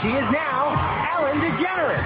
She is now Ellen DeGeneres.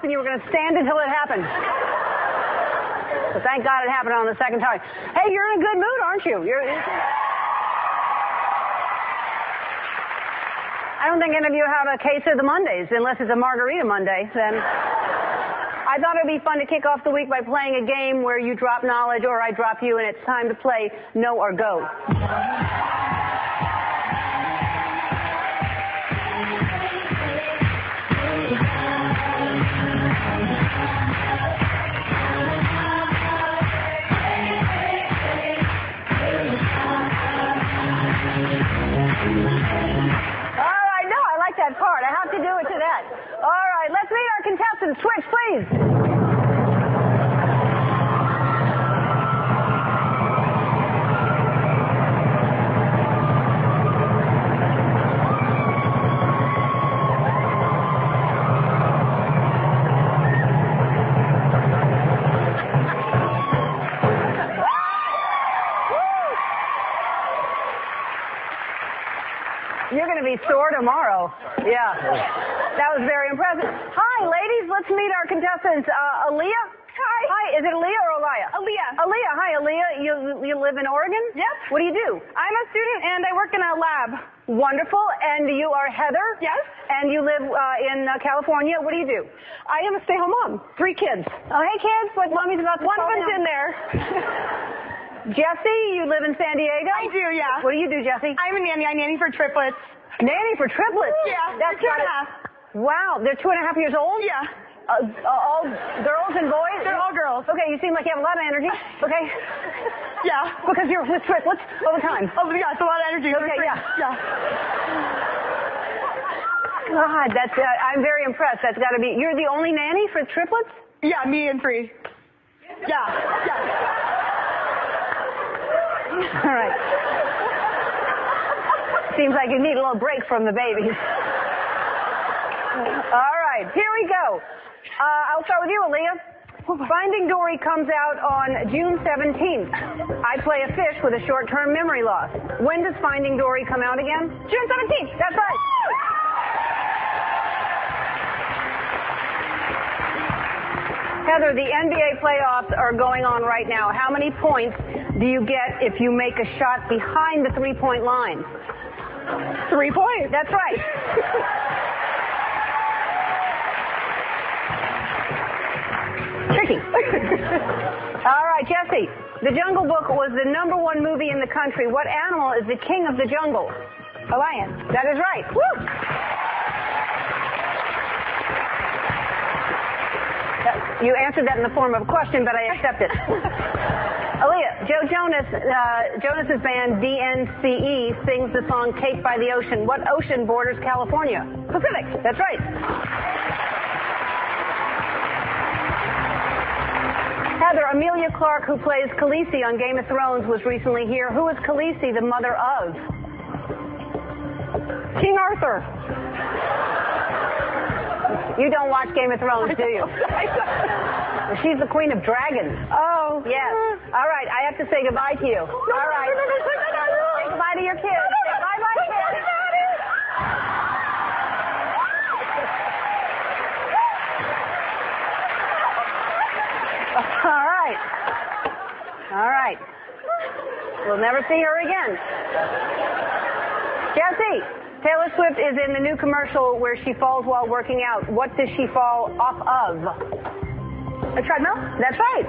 And you were going to stand until it happened. So thank God it happened on the second time. Hey, you're in a good mood, aren't you? I don't think any of you have a case of the Mondays, unless it's a margarita Monday. Then I thought it would be fun to kick off the week by playing a game where you drop knowledge or I drop you, and it's time to play No or Go. Part. I have to do it to that. All right, let's meet our contestants. Switch, please. You're going to be sore tomorrow. Yeah. That was very impressive. Hi, ladies. Let's meet our contestants. Aaliyah? Hi. Hi. Is it Aaliyah or Aliyah? Aaliyah. Aaliyah. Hi, Aaliyah. You live in Oregon? Yep. What do you do? I'm a student and I work in a lab. Wonderful. And you are Heather? Yes. And you live in California. What do you do? I am a stay-home mom. 3 kids. Oh, hey, kids. Like mommy's about to One of them's in there. Jesse, you live in San Diego? I do, yeah. What do you do, Jesse? I'm a nanny. I nanny for triplets. Nanny for triplets? Yeah, that's 2.5. Wow, they're 2.5 years old? Yeah. All girls and boys? They're all girls. Okay, you seem like you have a lot of energy. Okay? Yeah. Because you're with triplets all the time. Oh, yeah, it's a lot of energy. Okay, yeah. Yeah. God, that's, I'm very impressed. That's got to be, you're the only nanny for triplets? Yeah, me and 3. Yeah. All right. Seems like you need a little break from the babies. All right, here we go. I'll start with you, Aaliyah. Finding Dory comes out on June 17th. I play a fish with a short-term memory loss. When does Finding Dory come out again? June 17th. That's right. Heather, the NBA playoffs are going on right now. How many points do you get if you make a shot behind the three-point line? 3 points. That's right. Tricky. All right, Jesse. The Jungle Book was the #1 movie in the country. What animal is the king of the jungle? A lion. That is right. Woo! You answered that in the form of a question, but I accept it. Aaliyah, Joe Jonas's band DNCE sings the song Cake by the Ocean. What ocean borders California? Pacific. That's right. Heather, Amelia Clarke, who plays Khaleesi on Game of Thrones, was recently here. Who is Khaleesi the mother of? King Arthur. You don't watch Game of Thrones, do you? She's the queen of dragons. Oh. Yes. All right, I have to say goodbye to you. All right. Say goodbye to your kids. Say bye-bye, kids. All right. All right. We'll never see her again. Jesse, Taylor Swift is in the new commercial where she falls while working out. What does she fall off of? A treadmill? That's right.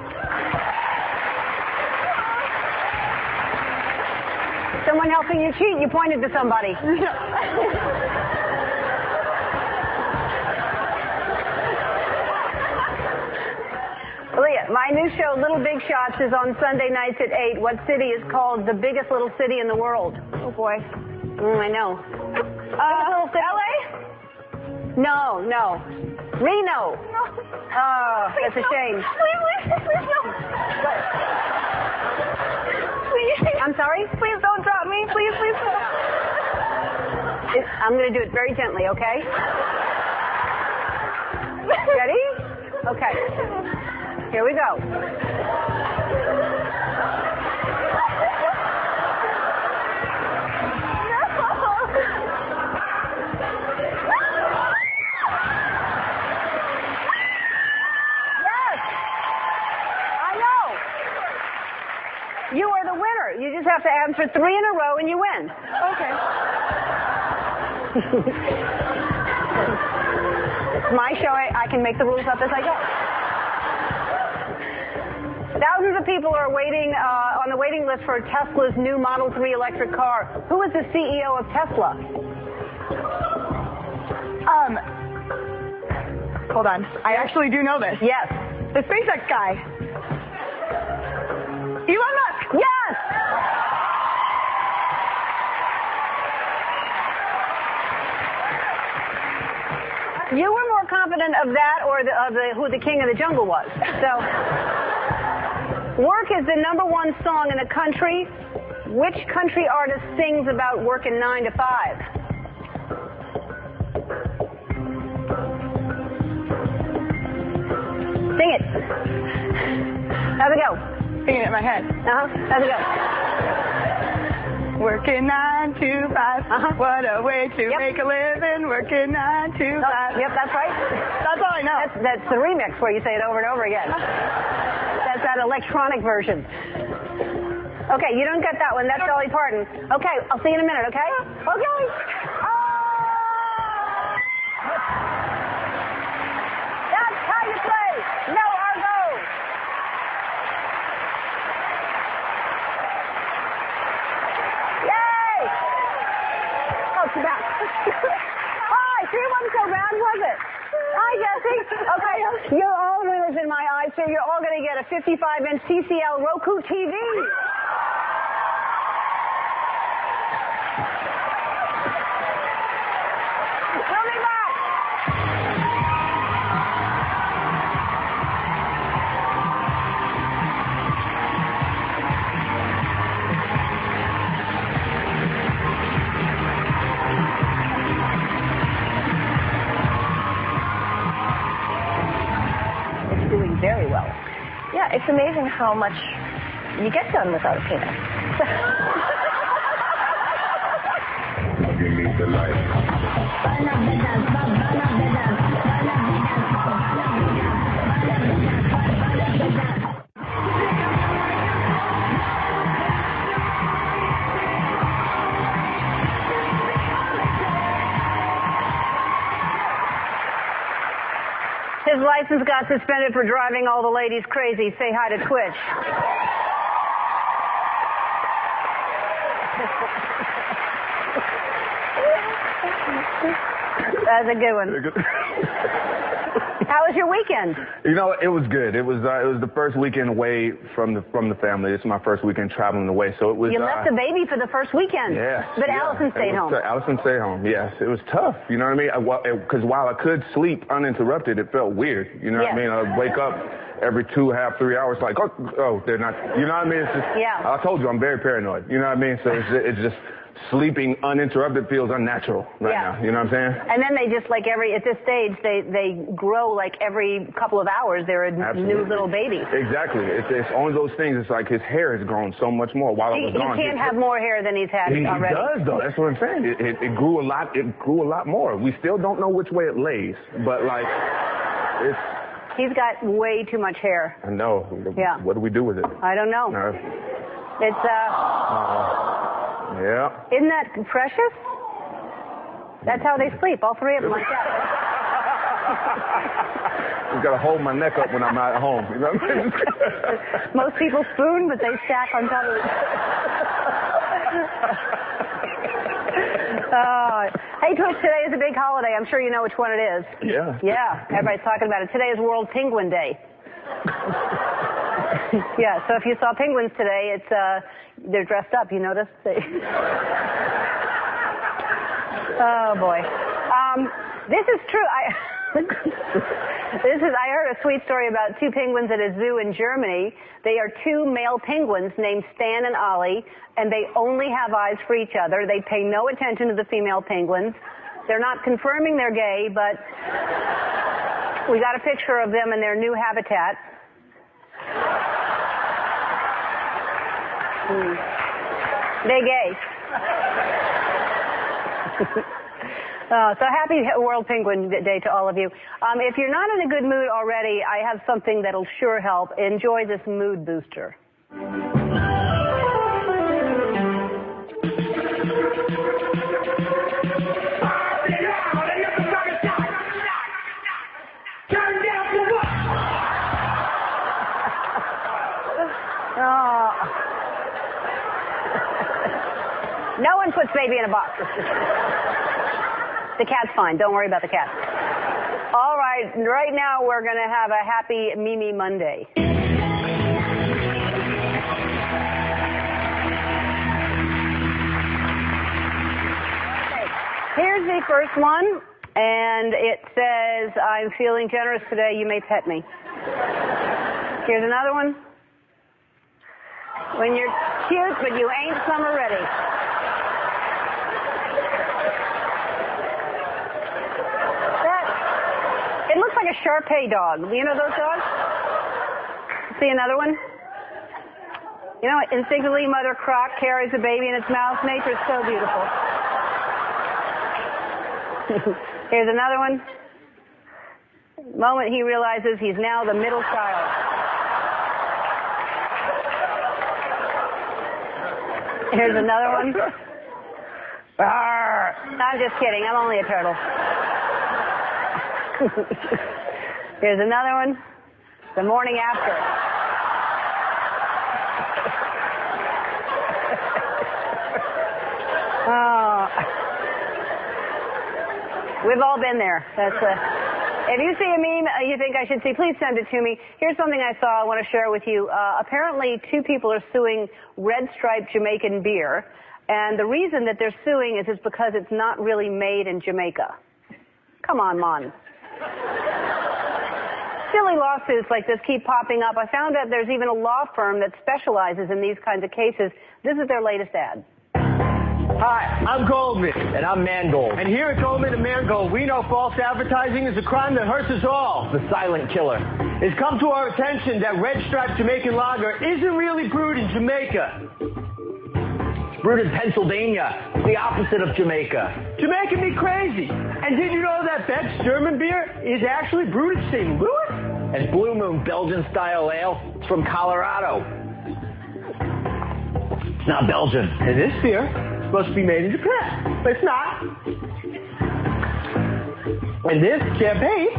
Someone helping you cheat. You pointed to somebody. My new show, Little Big Shots, is on Sunday nights at 8. What city is called the biggest little city in the world? Oh, boy. I know. LA? No. Reno. No. Oh, that's a shame. Please, no. Please. I'm sorry? Please don't drop me. Please don't. I'm going to do it very gently, okay? Ready? Okay. Here we go. You are the winner. You just have to answer 3 in a row and you win. Okay. It's my show. I can make the rules up as I go. Thousands of people are waiting on the waiting list for Tesla's new Model 3 electric car. Who is the CEO of Tesla? Hold on. I actually do know this. Yes. The SpaceX guy. Elon Musk. Yes! You were more confident of that or who the king of the jungle was. So, Work is the #1 song in the country. Which country artist sings about working 9 to 5? Sing it. How's it go? Singing it in my head. How's it go? Working 9 to 5. What a way to make a living. Working 9 to 5. Yep, that's right. That's all I know. That's the remix where you say it over and over again. That's that electronic version. Okay, you don't get that one. That's Dolly Parton. Okay, I'll see you in a minute, okay? Okay. That's how you play. No Argo. Yay! Oh, she's back. Hi, see, it wasn't so bad, was it? Hi, Jessie. Okay, you're all winners in my eyes, so you're all going to get a 55-inch TCL Roku TV. We'll be back. It's doing very well. Yeah, it's amazing how much you get done without a penis. You need the light. His license got suspended for driving all the ladies crazy. Say hi to Twitch. That's a good one. How was your weekend? You know, it was good. It was the first weekend away from the family. This is my first weekend traveling away, so it was. You left the baby for the first weekend. Yeah. But Allison stayed home. Allison stayed home. Yes, it was tough. You know what I mean? Because while I could sleep uninterrupted, it felt weird. You know what I mean? I'd wake up every 2.5, 3 hours, like, oh, they're not. You know what I mean? It's just. Yeah. I told you I'm very paranoid. You know what I mean? So it's just. Sleeping uninterrupted feels unnatural right now. You know what I'm saying? And then they just at this stage, they grow like every couple of hours. They're a new little baby. Exactly. It's one of those things. It's like his hair has grown so much more while I was gone. He can't have more hair than he's had already. He does, though. That's what I'm saying. It grew a lot. It grew a lot more. We still don't know which way it lays, but like it's. He's got way too much hair. I know. Yeah. What do we do with it? I don't know. It's Yeah. Isn't that precious? That's how they sleep, all three of them like that. You gotta hold my neck up when I'm at home. You know what I mean? Most people spoon, but they stack on top of it. Hey, Twitch, today is a big holiday. I'm sure you know which one it is. Yeah. Yeah, everybody's talking about it. Today is World Penguin Day. Yeah, so if you saw penguins today, it's they're dressed up, you noticed? Oh, boy. This is true. I heard a sweet story about two penguins at a zoo in Germany. They are two male penguins named Stan and Ollie, and they only have eyes for each other. They pay no attention to the female penguins. They're not confirming they're gay, but we got a picture of them in their new habitat. They're gay. So happy World Penguin Day to all of you. If you're not in a good mood already, I have something that'll sure help. Enjoy this mood booster. Oh. No one puts baby in a box. The cat's fine. Don't worry about the cat. All right. Right now, we're going to have a happy Mimi Monday. Okay. Here's the first one, and it says, "I'm feeling generous today. You may pet me." Here's another one. "When you're cute, but you ain't summer ready." It looks like a Shar-Pei dog. You know those dogs? See another one? You know, instinctively, Mother Croc carries a baby in its mouth. Nature's so beautiful. Here's another one. The moment he realizes he's now the middle child. Here's another one. Arr. I'm just kidding. I'm only a turtle. Here's another one. The morning after. Oh. We've all been there. If you see a meme you think I should see, please send it to me. Here's something I saw I want to share with you. Apparently, two people are suing Red Stripe Jamaican beer. And the reason that they're suing is because it's not really made in Jamaica. Come on, Mon. Silly lawsuits like this keep popping up. I found out there's even a law firm that specializes in these kinds of cases. This is their latest ad. Hi, I'm Goldman. And I'm Mangold. And here at Goldman and Mangold, we know false advertising is a crime that hurts us all. The silent killer. It's come to our attention that Red Stripe Jamaican Lager isn't really brewed in Jamaica. It's brewed in Pennsylvania. It's the opposite of Jamaica. Jamaica me crazy. And did you know that Beck's German beer is actually brewed in St. Louis? And Blue Moon Belgian-style ale is from Colorado. It's not Belgian. And this beer must be made in Japan, but it's not. And this champagne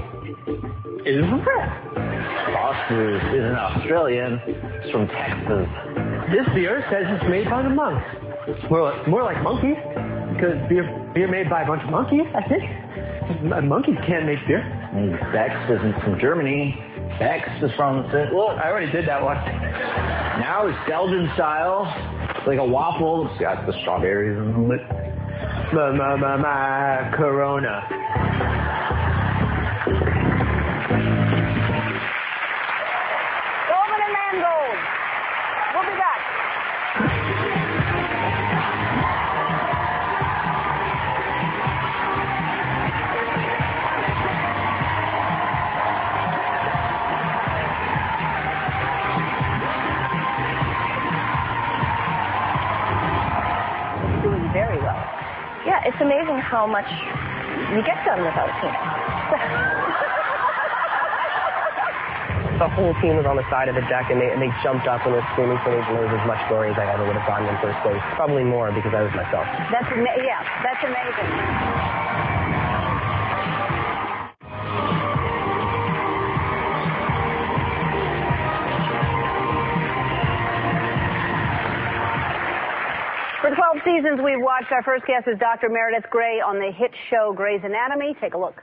is from France. Foster's isn't Australian, it's from Texas. This beer says it's made by the monks. More like monkeys, because beer made by a bunch of monkeys, I think. Monkeys can't make beer. And Beck's isn't from Germany. Beck's is from... Look, I already did that one. Now it's Belgian style. It's like a waffle. It's got the strawberries in it. My Corona. Goldman and Mangold. We'll be back. Very well. Yeah, it's amazing how much you get done without a team. The whole team was on the side of the deck, and they jumped up and were screaming for me, and it was as much glory as I ever would have gotten in first place. Probably more because I was myself. That's amazing. For 12 seasons we've watched. Our first guest is Dr. Meredith Grey on the hit show Grey's Anatomy. Take a look.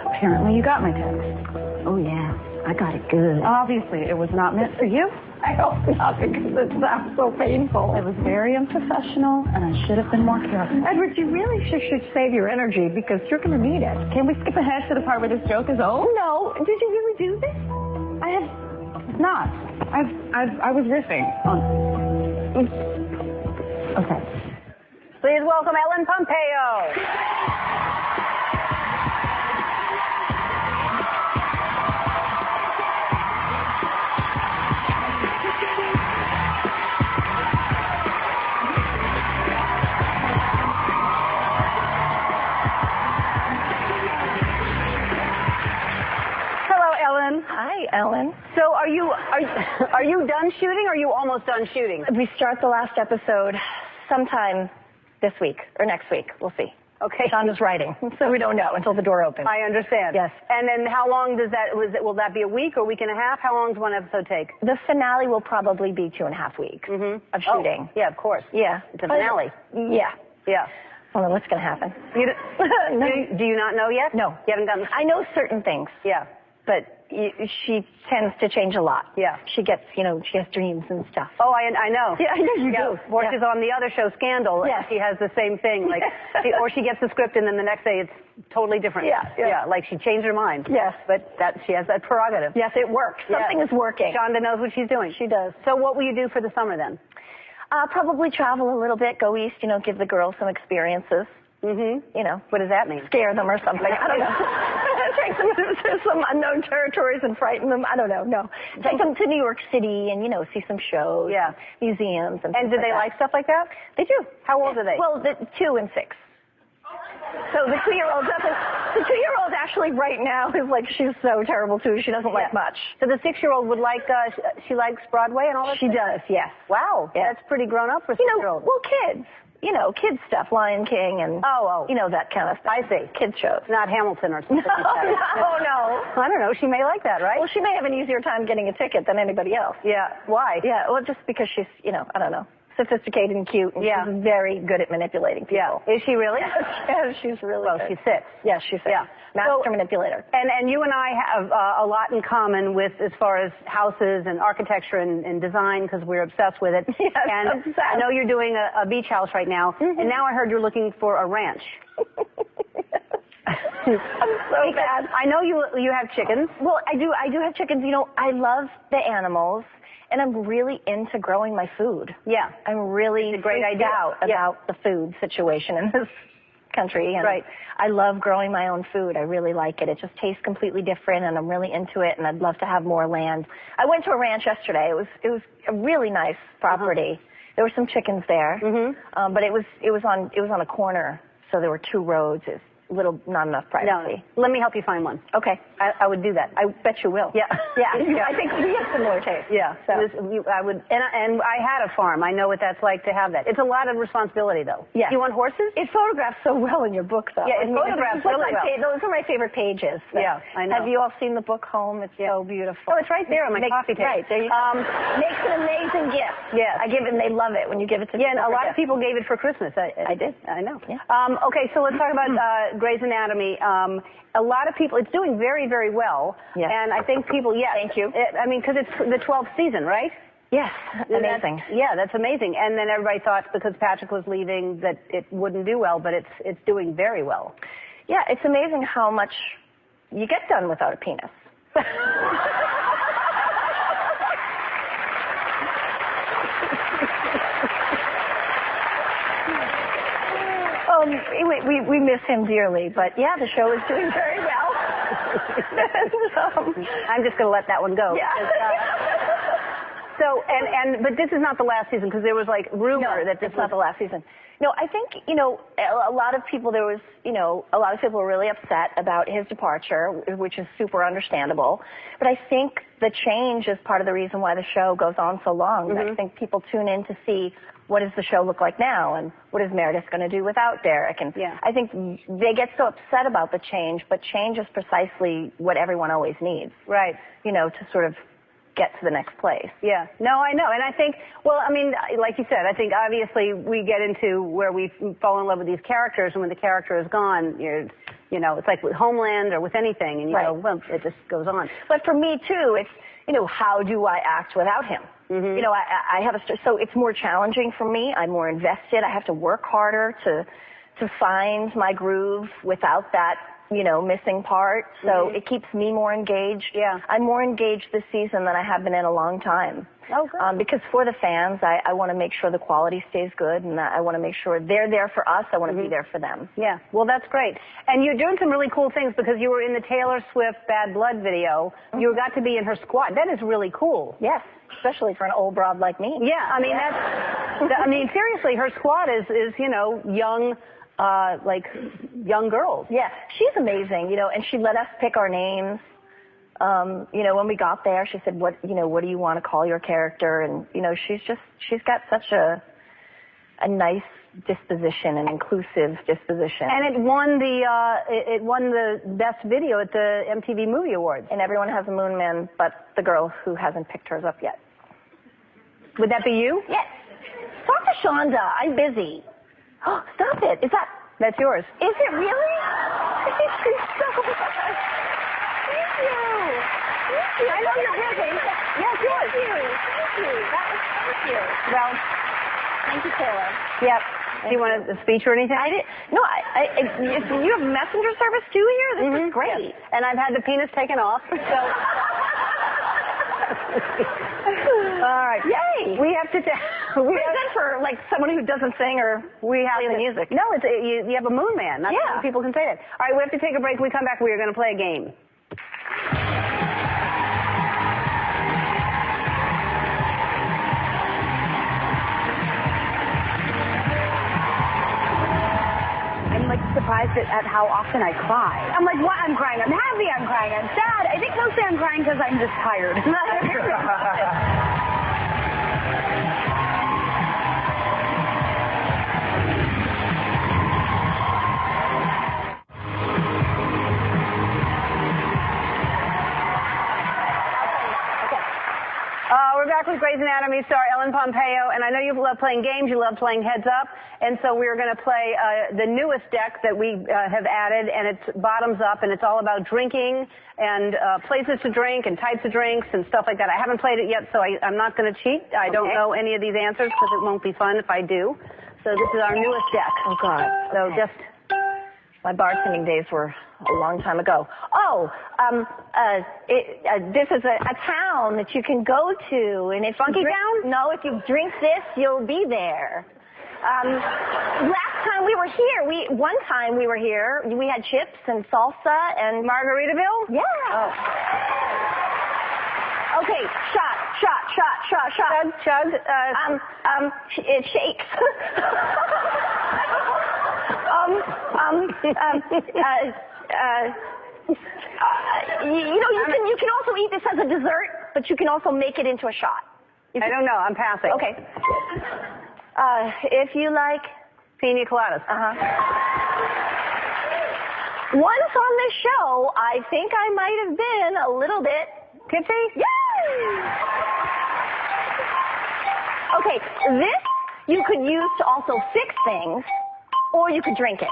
Apparently you got my text. Oh, yeah. I got it good. Obviously, it was not meant for you. I hope not, because it sounds so painful. It was very unprofessional, and I should have been more careful. Edward, you really should save your energy, because you're going to need it. Can we skip ahead to the part where this joke is old? No. Did you really do this? I have not. I was riffing on. Okay. Please welcome Ellen Pompeo. Hi, Ellen. So are you done shooting, or are you almost done shooting? We start the last episode sometime this week or next week. We'll see. Okay. Shonda's writing, so we don't know until the door opens. I understand. Yes. And then how long will that be, a week or a week and a half? How long does one episode take? The finale will probably be 2.5 weeks of shooting. Oh, yeah, of course. Yeah. It's a finale. Yeah. Yeah. I don't know what's going to happen. Do you not know yet? No. You haven't gotten... I know certain things. Yeah. But she tends to change a lot. Yeah. She gets, she has dreams and stuff. Oh, I know. Yeah, I know you do. Or Yeah. she's on the other show, Scandal, Yes. and she has the same thing. Like, or she gets the script and then the next day it's totally different. Yeah. Like she changed her mind. Yes. But she has that prerogative. Yes, it works. Something is working. Shonda knows what she's doing. She does. So what will you do for the summer then? Probably travel a little bit, go east, give the girls some experiences. What does that mean? Scare them or something. I don't know. Take them to some unknown territories and frighten them. I don't know. No. Take them to New York City and, see some shows. Yeah. Museums and do they like stuff like that? They do. How old are they? Well, 2 and 6. So the 2-year-old doesn't. The 2-year-old actually right now is like, she's so terrible too. She doesn't like much. So the 6-year-old would like, she likes Broadway and all that She stuff? does, yes. Wow. Yeah. That's pretty grown up for a 6-year-old. Well, kids. Kids stuff, Lion King and, that kind of stuff. I see. Kids shows. Not Hamilton or something like that. No. I don't know. She may like that, right? Well, she may have an easier time getting a ticket than anybody else. Yeah. Why? Yeah, well, just because she's, I don't know, sophisticated and cute, and Yeah. she's very good at manipulating people. Yeah. Is she really? Yeah, she's really Well, good. she's 6. Yes, she's 6. Yeah. Master manipulator. And you and I have a lot in common with as far as houses and architecture and design, because we're obsessed with it. Yes, and obsessed. I know you're doing a beach house right now, and now I heard you're looking for a ranch. I'm so bad. I know you have chickens. Well, I do have chickens. I love the animals, and I'm really into growing my food. Yeah. I'm really It's a great freaked idea. out about the food situation in this country. And Right. I love growing my own food. I really like it. It just tastes completely different, and I'm really into it, and I'd love to have more land. I went to a ranch yesterday. It was a really nice property. There were some chickens there, but it was on a corner, so there were 2 roads. It's not enough privacy. No. Let me help you find one. Okay. I would do that. I bet you will. Yeah. Yeah. I think we have similar taste. Yeah. So. I would, and I had a farm. I know what that's like to have that. It's a lot of responsibility, though. Yeah. You want horses? It photographs so well in your book, though. Yeah, it photographs really well. Those are my favorite pages. Yeah, I know. Have you all seen the book Home? It's so beautiful. Oh, it's right there on my coffee table. Right. There you go. Makes an amazing gift. Yes. I give it, and they love it when you give it to Yeah, and them a for lot of gift. people gave it for Christmas. I did. I know. Yeah. Okay, so let's talk about Grey's Anatomy. A lot of people, it's doing very, very well. Yes. And I think people, yes. Thank you. I mean, because it's the 12th season, right? Yes. And Amazing. That's amazing. And then everybody thought because Patrick was leaving that it wouldn't do well, but it's doing very well. Yeah, it's amazing how much you get done without a penis. We miss him dearly, but yeah, the show is doing very well. I'm just going to let that one go. Yeah. But this is not the last season, because there was like rumor that this it's not the last season. No, I think, a lot of people were really upset about his departure, which is super understandable. But I think the change is part of the reason why the show goes on so long. I think people tune in to see what does the show look like now, and what is Meredith going to do without Derek. And I think they get so upset about the change, but change is precisely what everyone always needs. Right. To sort of get to the next place. Yeah. No, I know. And I think, well, I mean, like you said, I think obviously we get into where we fall in love with these characters, and when the character is gone, You know, it's like with Homeland or with anything, and you go, well, it just goes on. But for me, too, it's, you know, how do I act without him? You know, I have so it's more challenging for me. I'm more invested. I have to work harder to find my groove without that, you know, missing part. So it keeps me more engaged. Yeah. I'm more engaged this season than I have been in a long time. Oh, good. Because for the fans, I want to make sure the quality stays good, and I want to make sure they're there for us. I want to be there for them. Yeah. Well, that's great. And you're doing some really cool things because you were in the Taylor Swift Bad Blood video. You got to be in her squad. That is really cool. Yes. Especially for an old broad like me. Yeah. I mean, I mean, seriously, her squad is, you know, young, like young girls. Yeah. She's amazing, you know, and she let us pick our names. You know, when we got there, she said, what do you want to call your character? And, you know, she's got such a nice disposition, an inclusive disposition. And it won the best video at the MTV Movie Awards. And everyone has a Moon Man, but the girl who hasn't picked hers up yet. Would that be you? Yes. Talk to Shonda. I'm busy. Oh, stop it. That's yours. Is it really? Thank you so much. Thank you. Thank you. I know you're busy. Yes, yours. Thank you. Thank you. Thank you. Well, thank you, Taylor. Yep. Do you want a speech or anything? No, if you have messenger service too here, this is great. Yes. And I've had the penis taken off, so. All right. Yay! We have to. We good for like someone who doesn't sing or play the music. No, you have a Moon Man. That's how people can say it. All right, we have to take a break. When we come back, we are going to play a game. I'm like surprised at how often I cry. I'm like, what? I'm crying. I'm happy. I'm crying. I'm sad. I think mostly I'm crying because I'm just tired. We're back with Grey's Anatomy star Ellen Pompeo, and I know you love playing games, you love playing Heads Up, and so we're going to play the newest deck that we have added, and it's bottoms up, and it's all about drinking and places to drink and types of drinks and stuff like that. I haven't played it yet, so I'm not going to cheat. I don't know any of these answers because it won't be fun if I do. So this is our newest deck. Oh, God. So just... My bartending days were a long time ago. Oh, this is a town that you can go to, and if Funky Town? No, if you drink this, you'll be there. Last time we were here, one time we were here, we had chips and salsa and Margaritaville? Yeah. Oh. Okay, shot. Chug. It shakes. You can also eat this as a dessert, but you can also make it into a shot. I don't know. I'm passing. Okay. If you like pina coladas. Once on this show, I think I might have been a little bit tipsy. Yay! Okay, this you could use to also fix things, or you could drink it.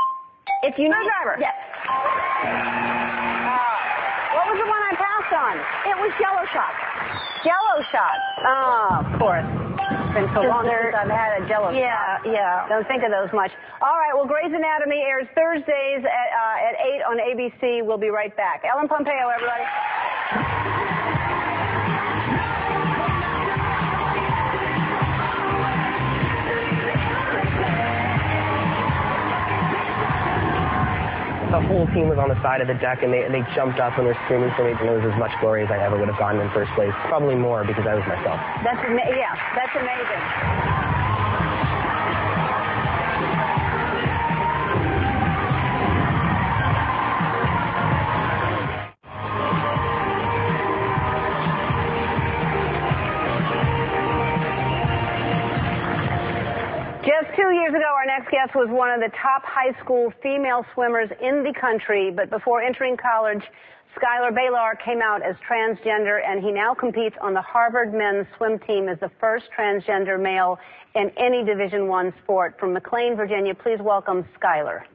If you need driver. Yes. What was the one I passed on? It was Jello shots. Jello shots. Oh, of course. It's been so long since I've had a Jello shot. Yeah. Don't think of those much. All right. Well, Grey's Anatomy airs Thursdays at 8 on ABC. We'll be right back. Ellen Pompeo, everybody. The whole team was on the side of the deck, and they jumped up and were screaming for me, and it was as much glory as I ever would have gotten in first place. Probably more because I was myself. That's amazing. Just 2 years ago, our next guest was one of the top high school female swimmers in the country, but before entering college, Skylar Baylor came out as transgender, and he now competes on the Harvard men's swim team as the first transgender male in any Division I sport. From McLean, Virginia, please welcome Skylar.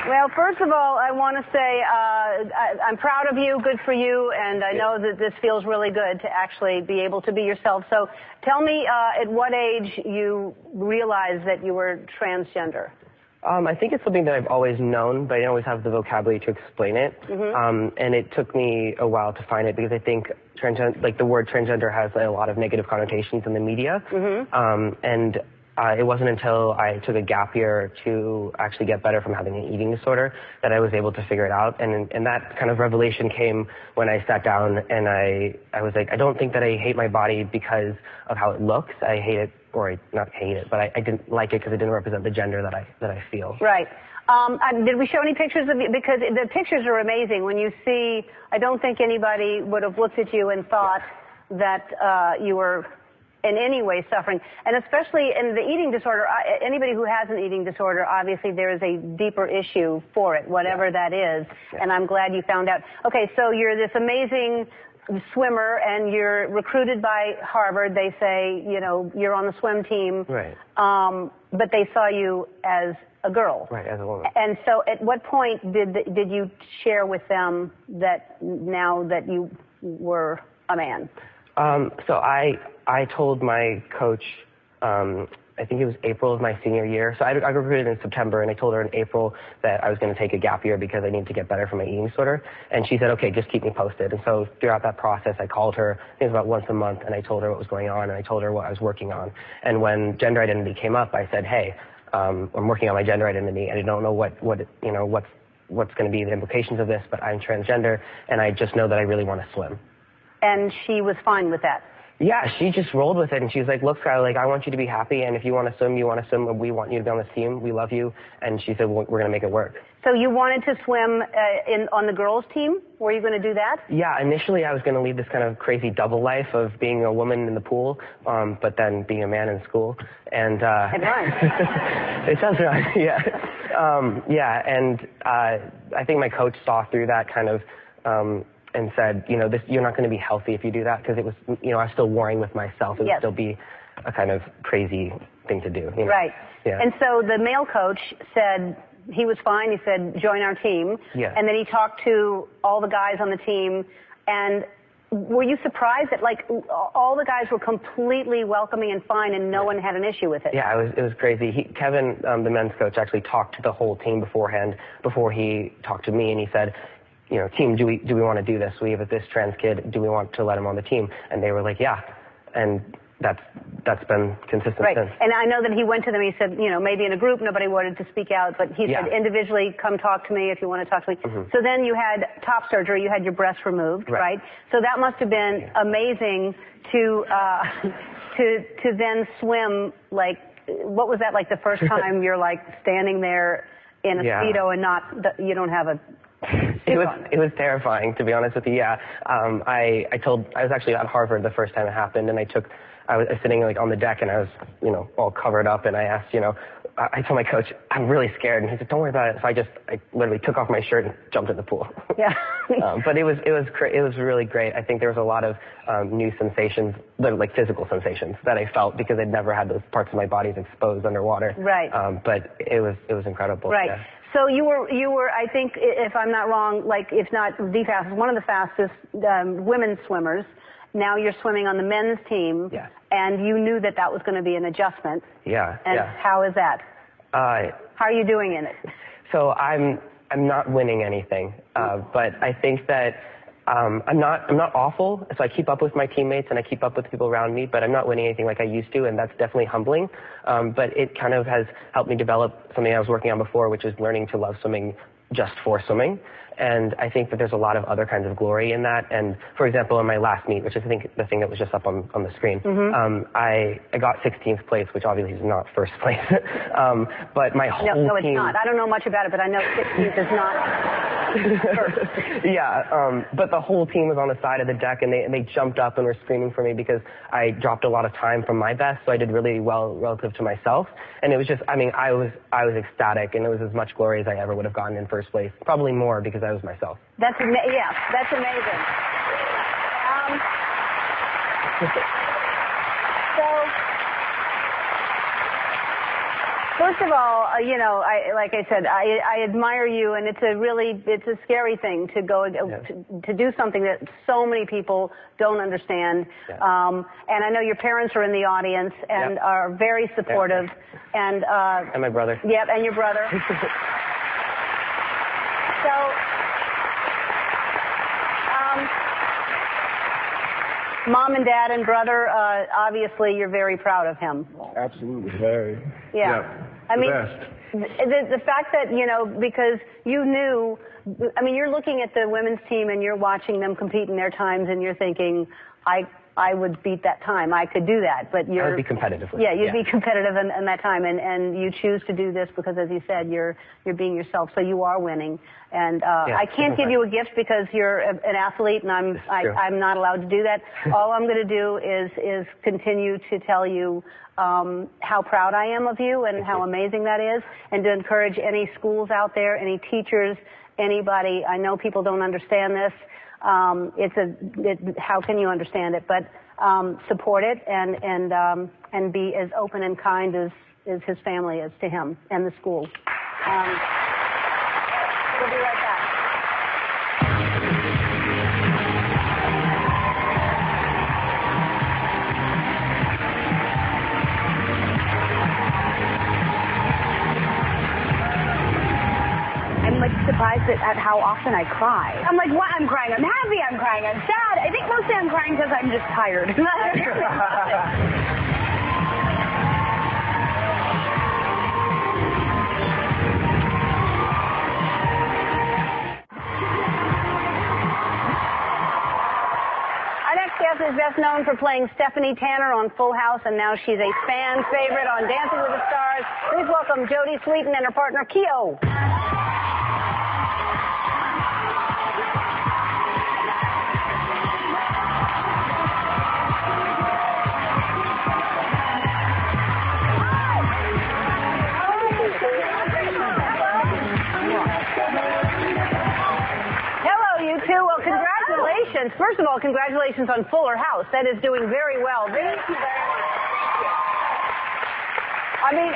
Well, first of all, I want to say I'm proud of you, good for you, and I know that this feels really good to actually be able to be yourself. So tell me at what age you realized that you were transgender. I think it's something that I've always known, but I don't always have the vocabulary to explain it. And it took me a while to find it because I think the word transgender has a lot of negative connotations in the media. And it wasn't until I took a gap year to actually get better from having an eating disorder that I was able to figure it out. And that kind of revelation came when I sat down and I was like, I don't think that I hate my body because of how it looks. I hate it, or not hate it, but I didn't like it because it didn't represent the gender that I feel. Right. Did we show any pictures of you? Because the pictures are amazing. When you see, I don't think anybody would have looked at you and thought that you were in any way suffering. And especially in the eating disorder, anybody who has an eating disorder, obviously there is a deeper issue for it, whatever that is. And I'm glad you found out. Okay, so you're this amazing swimmer and you're recruited by Harvard. They say, you know, you're on the swim team. Right. But they saw you as a girl. Right, as a woman. And so at what point did you share with them that now that you were a man? So I told my coach, I think it was April of my senior year. So I recruited in September, and I told her in April that I was going to take a gap year because I needed to get better from my eating disorder. And she said, okay, just keep me posted. And so throughout that process, I called her, I think it was about once a month, and I told her what was going on, and I told her what I was working on. And when gender identity came up, I said, hey, I'm working on my gender identity, and I don't know what's going to be the implications of this, but I'm transgender, and I just know that I really want to swim. And she was fine with that? Yeah, she just rolled with it, and she was like, look, Skylar, like, I want you to be happy, and if you want to swim, you want to swim. We want you to be on this team. We love you. And she said, well, we're going to make it work. So you wanted to swim on the girls' team? Were you going to do that? Yeah, initially I was going to lead this kind of crazy double life of being a woman in the pool, but then being a man in school. And it rhymes. It does rhyme, yeah. And I think my coach saw through that kind of and said, you know, you're not going to be healthy if you do that, because it was, you know, I was still warring with myself. It would still be a kind of crazy thing to do. You know? Right. Yeah. And so the male coach said he was fine. He said, join our team. Yeah. And then he talked to all the guys on the team. And were you surprised that, like, all the guys were completely welcoming and fine and no one had an issue with it? Yeah, it was crazy. Kevin, the men's coach, actually talked to the whole team beforehand, before he talked to me, and he said, you know, team, do we want to do this? We have this trans kid. Do we want to let him on the team? And they were like, yeah. And that's been consistent since. And I know that he went to them. He said, you know, maybe in a group nobody wanted to speak out, but he said individually, come talk to me if you want to talk to me. So then you had top surgery. You had your breast removed, right? So that must have been amazing to then swim. Like, what was that like the first time you're like standing there in a Speedo and you don't have a... It was terrifying, to be honest with you. Yeah, I was actually at Harvard the first time it happened, and I was sitting like on the deck, and I was, you know, all covered up, and I asked, you know, I told my coach, I'm really scared, and he said, don't worry about it. So I literally took off my shirt and jumped in the pool. Yeah. But it was really great. I think there was a lot of new sensations, like physical sensations, that I felt because I'd never had those parts of my body exposed underwater. Right. But it was incredible. Right. Yeah. So you were, I think, if I'm not wrong, like, if not the fastest, one of the fastest women's swimmers. Now you're swimming on the men's team. Yeah. And you knew that was going to be an adjustment. Yeah. And how is that? How are you doing in it? So I'm not winning anything, but I think that I'm not awful. So I keep up with my teammates and I keep up with people around me, but I'm not winning anything like I used to, and that's definitely humbling. But it kind of has helped me develop something I was working on before, which is learning to love swimming just for swimming. And I think that there's a lot of other kinds of glory in that. And for example, in my last meet, which is I think the thing that was just up on the screen, I got 16th place, which obviously is not first place. But my whole team... No, it's not. I don't know much about it, but I know 16th is not first. Yeah, but the whole team was on the side of the deck, and they jumped up and were screaming for me because I dropped a lot of time from my best, so I did really well relative to myself. And it was just, I mean, I was ecstatic, and it was as much glory as I ever would have gotten in first place. Probably more because I was myself. That's that's amazing. So First of all, like I said, I admire you, and it's a scary thing to go to do something that so many people don't understand. Yeah. And I know your parents are in the audience and are very supportive. And my brother. Yep, and your brother. So. Mom and Dad and brother, obviously you're very proud of him. Absolutely. Very. Yeah. I mean, the fact that, because you knew, I mean, you're looking at the women's team and you're watching them compete in their times and you're thinking, I would beat that time. I could do that. But I would be competitive. Yeah, you'd be competitive in that time. And you choose to do this because, as you said, you're being yourself. So you are winning. And I can't give you a gift because you're an athlete and I'm not allowed to do that. All I'm going to do is continue to tell you how proud I am of you and how amazing that is, and to encourage any schools out there, any teachers, anybody. I know people don't understand this. How can you understand it? But support it and be as open and kind as his family is to him and the school. We'll be right back. I'm like surprised at how often I cry. I'm like, what? I'm crying. I'm happy. I'm crying. I'm sad. I think mostly I'm crying because I'm just tired. Our next guest is best known for playing Stephanie Tanner on Full House, and now she's a fan favorite on Dancing with the Stars. Please welcome Jodie Sweetin and her partner, Keo. Well, congratulations. First of all, congratulations on Fuller House. That is doing very well. Thank you very much. I mean,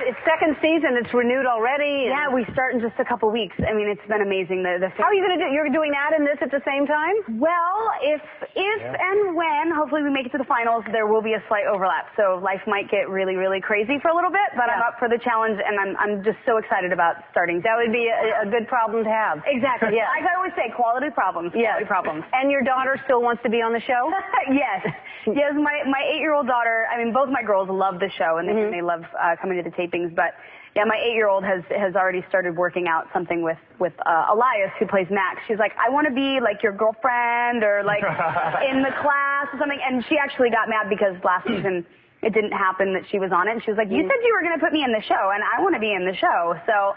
it's second season. It's renewed already. Yeah, we start in just a couple weeks. I mean, it's been amazing. How are you going to do? You're doing that and this at the same time? Well, if and when, hopefully we make it to the finals, there will be a slight overlap. So life might get really, really crazy for a little bit, but I'm up for the challenge, and I'm just so excited about starting. That would be a good problem to have. Exactly. Yeah. I always say quality problems. Quality problems. And your daughter still wants to be on the show? Yes. Yes. My 8-year-old daughter. I mean, both my girls love the show, and they love coming to the tapings. But yeah, my 8-year-old has already started working out something with Elias, who plays Max. She's like, I want to be like your girlfriend, or like in the class or something. And she actually got mad because last season it didn't happen that she was on it. And she was like, you said you were going to put me in the show, and I want to be in the show. So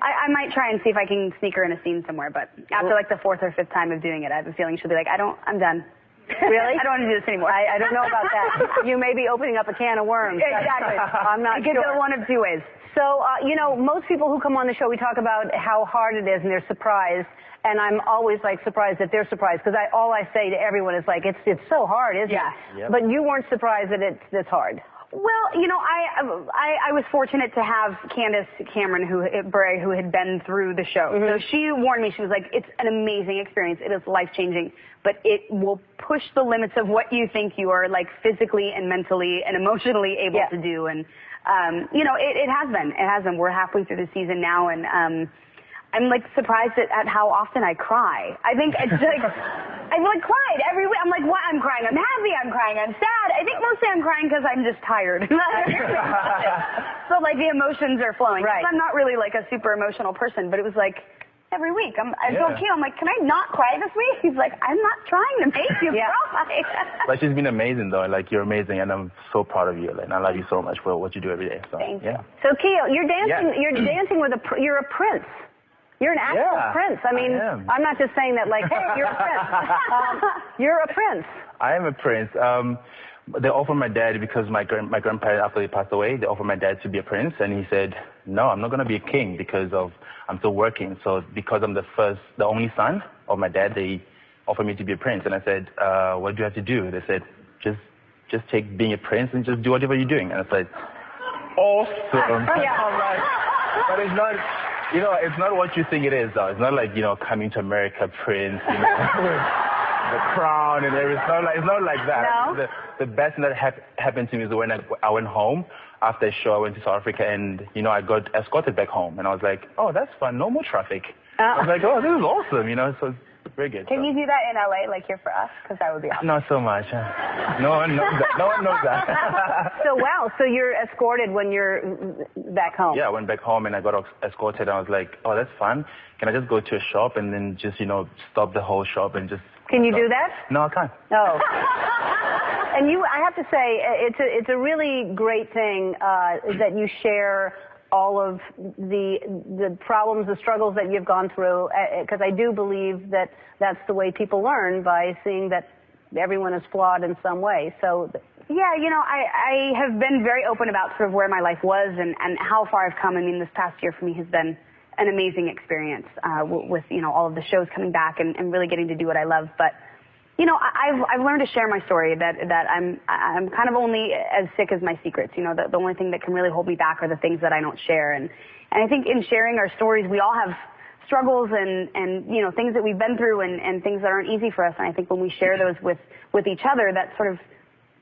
I might try and see if I can sneak her in a scene somewhere. But after like the 4th or 5th time of doing it, I have a feeling she'll be like, I'm done. Really? I don't want to do this anymore. I don't know about that. You may be opening up a can of worms. Exactly. I'm not sure. It could go one of two ways. So, most people who come on the show, we talk about how hard it is and they're surprised. And I'm always like surprised that they're surprised, because all I say to everyone is like, it's so hard, isn't it? Yep. But you weren't surprised that it's this hard. Well, I was fortunate to have Candace Cameron, who had been through the show. So she warned me. She was like, it's an amazing experience. It is life-changing, but it will push the limits of what you think you are, like, physically and mentally and emotionally able to do. And, it has been. It has been. We're halfway through the season now, and I'm like surprised at how often I cry. I think it's like I've like cried every week. I'm like, what? I'm crying. I'm happy. I'm crying. I'm sad. I think mostly I'm crying because I'm just tired. So like the emotions are flowing. Right. I'm not really like a super emotional person, but it was like every week. I told Keo, I'm like, can I not cry this week? He's like, I'm not trying to make you cry. But she's been amazing though. Like, you're amazing, and I'm so proud of you. Like, and I love you so much for what you do every day. So Thank you. So Keo, you're dancing. You're dancing with you're a prince. You're an actual prince. I mean, I'm not just saying that like, hey, you're a prince. You're a prince. I am a prince. They offered my dad, because my grandparents, after he passed away, they offered my dad to be a prince, and he said, no, I'm not going to be a king because I'm still working. So because I'm the only son of my dad, they offered me to be a prince. And I said, what do you have to do? They said, just take being a prince and just do whatever you're doing. And I said, awesome. Yeah. I'm like, but it's not, it's not what you think it is, though. It's not like, coming to America, Prince, the crown and everything. It's not like that. No? The best thing that happened to me is when I went home. After a show, I went to South Africa, and, I got escorted back home. And I was like, oh, that's fun. No more traffic. I was like, oh, this is awesome, so it's very good. Can you do that in LA, like here for us? Because that would be awesome. Not so much. No one knows that. No one knows that. So, wow. So you're escorted when you're back home? Yeah, I went back home and I got escorted. I was like, oh, that's fun. Can I just go to a shop and then just, stop the whole shop and just... Can you do that? No, I can't. Oh. And I have to say, it's a really great thing that you share all of the problems, the struggles that you've gone through, because I do believe that that's the way people learn, by seeing that everyone is flawed in some way. So, yeah, I have been very open about sort of where my life was and how far I've come. I mean, this past year for me has been an amazing experience with all of the shows coming back and really getting to do what I love. But I've learned to share my story, that I'm kind of only as sick as my secrets. The only thing that can really hold me back are the things that I don't share. And I think in sharing our stories, we all have struggles and things that we've been through and things that aren't easy for us. And I think when we share those with each other, that sort of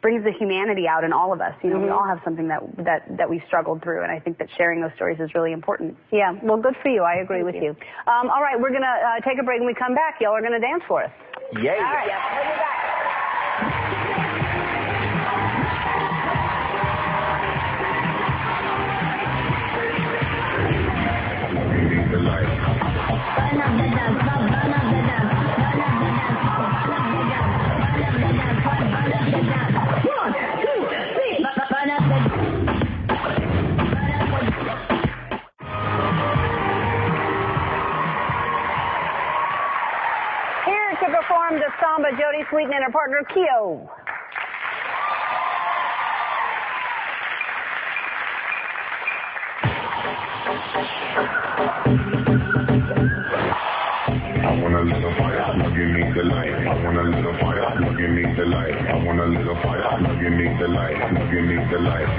brings the humanity out in all of us. We all have something that we've struggled through, and I think that sharing those stories is really important. Yeah, well, good for you. I agree with you. All right, we're going to take a break. When we come back, y'all are going to dance for us. Yay. All right, we'll be back. Here to perform the samba, Jodie Sweetin and her partner, Keo. I want a little fire, you give me the light. I want a little fire, you give me the light. I want a little fire, you give me the light. You give me the light.